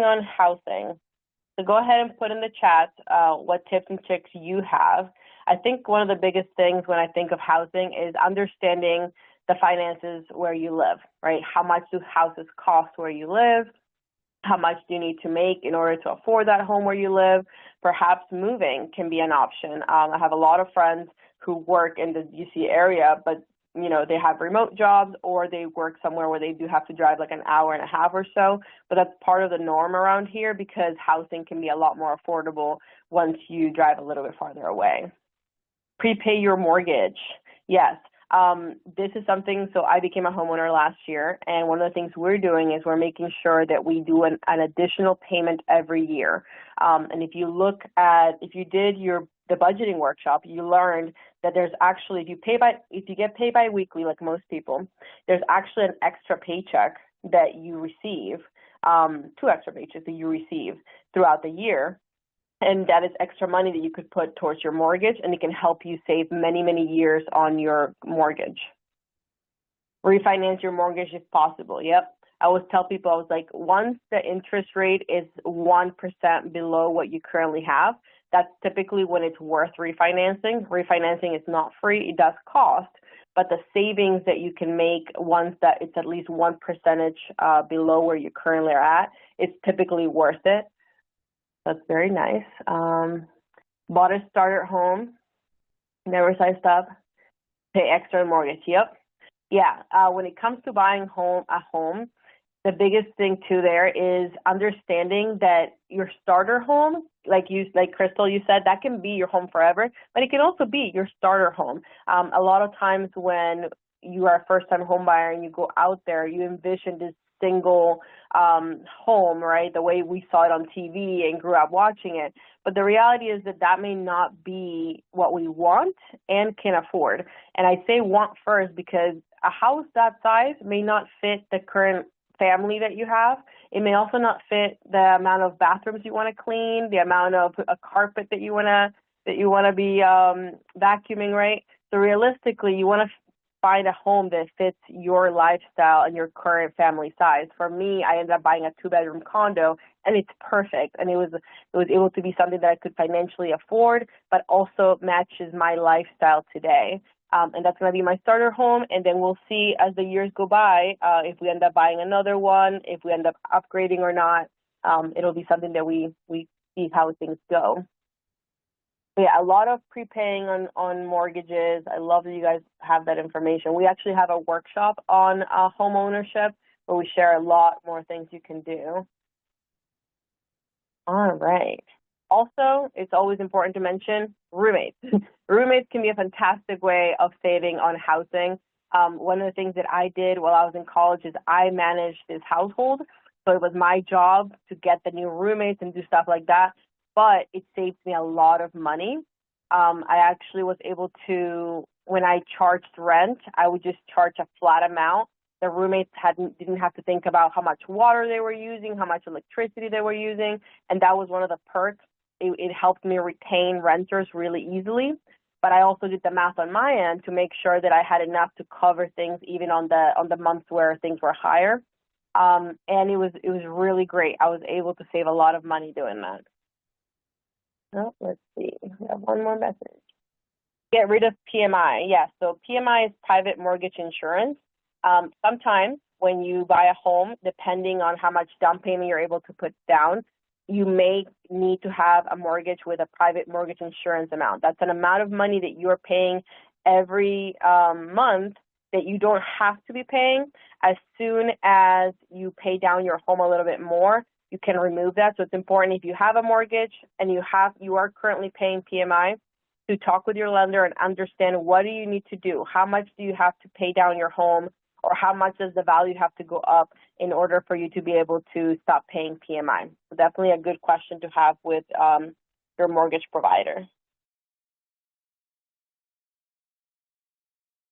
on housing. So go ahead and put in the chat what tips and tricks you have. I think one of the biggest things when I think of housing is understanding the finances where you live, right? How much do houses cost where you live? How much do you need to make in order to afford that home where you live? Perhaps moving can be an option. I have a lot of friends who work in the DC area, but they have remote jobs or they work somewhere where they do have to drive like an hour and a half or so. But that's part of the norm around here because housing can be a lot more affordable once you drive a little bit farther away. Prepay your mortgage. Yes. This is something, so I became a homeowner last year, and one of the things we're doing is we're making sure that we do an additional payment every year. And if you did the budgeting workshop, you learned that there's actually, if you get paid bi-weekly, like most people, there's actually an extra paycheck that you receive, 2 extra paychecks that you receive throughout the year. And that is extra money that you could put towards your mortgage, and it can help you save many, many years on your mortgage. Refinance your mortgage if possible. Yep. I always tell people, I was like, once the interest rate is 1% below what you currently have, that's typically when it's worth refinancing. Refinancing is not free. It does cost, but the savings that you can make once that it's at least 1% below where you currently are at, it's typically worth it. That's very nice. Bought a starter home, never sized up, pay extra mortgage. Yep. Yeah. When it comes to buying a home, the biggest thing too there is understanding that your starter home, like Crystal, you said, that can be your home forever, but it can also be your starter home. A lot of times when you are a first-time home buyer and you go out there, you envision this single home, right? The way we saw it on TV and grew up watching it. But the reality is that may not be what we want and can afford. And I say want first because a house that size may not fit the current family that you have. It may also not fit the amount of bathrooms you want to clean, the amount of a carpet that you want to be vacuuming, right? So realistically, you want to find a home that fits your lifestyle and your current family size. For me, I ended up buying a 2-bedroom condo, and it's perfect. And it was able to be something that I could financially afford, but also matches my lifestyle today. And that's going to be my starter home. And then we'll see as the years go by if we end up buying another one, if we end up upgrading or not. It'll be something that we see how things go. But yeah, a lot of prepaying on mortgages. I love that you guys have that information. We actually have a workshop on home ownership where we share a lot more things you can do. All right. Also, it's always important to mention roommates. Roommates can be a fantastic way of saving on housing. One of the things that I did while I was in college is I managed this household. So it was my job to get the new roommates and do stuff like that. But it saved me a lot of money. I actually was able to, when I charged rent, I would just charge a flat amount. The roommates didn't have to think about how much water they were using, how much electricity they were using, and that was one of the perks. It helped me retain renters really easily. But I also did the math on my end to make sure that I had enough to cover things even on the months where things were higher. And it was really great. I was able to save a lot of money doing that. Oh, let's see. We have one more message. Get rid of PMI. Yes, so PMI is private mortgage insurance. Sometimes when you buy a home, depending on how much down payment you're able to put down, you may need to have a mortgage with a private mortgage insurance amount. That's an amount of money that you're paying every month that you don't have to be paying. As soon as you pay down your home a little bit more, you can remove that. So it's important if you have a mortgage and you are currently paying PMI to talk with your lender and understand what do you need to do? How much do you have to pay down your home, or how much does the value have to go up in order for you to be able to stop paying PMI? So definitely a good question to have with your mortgage provider.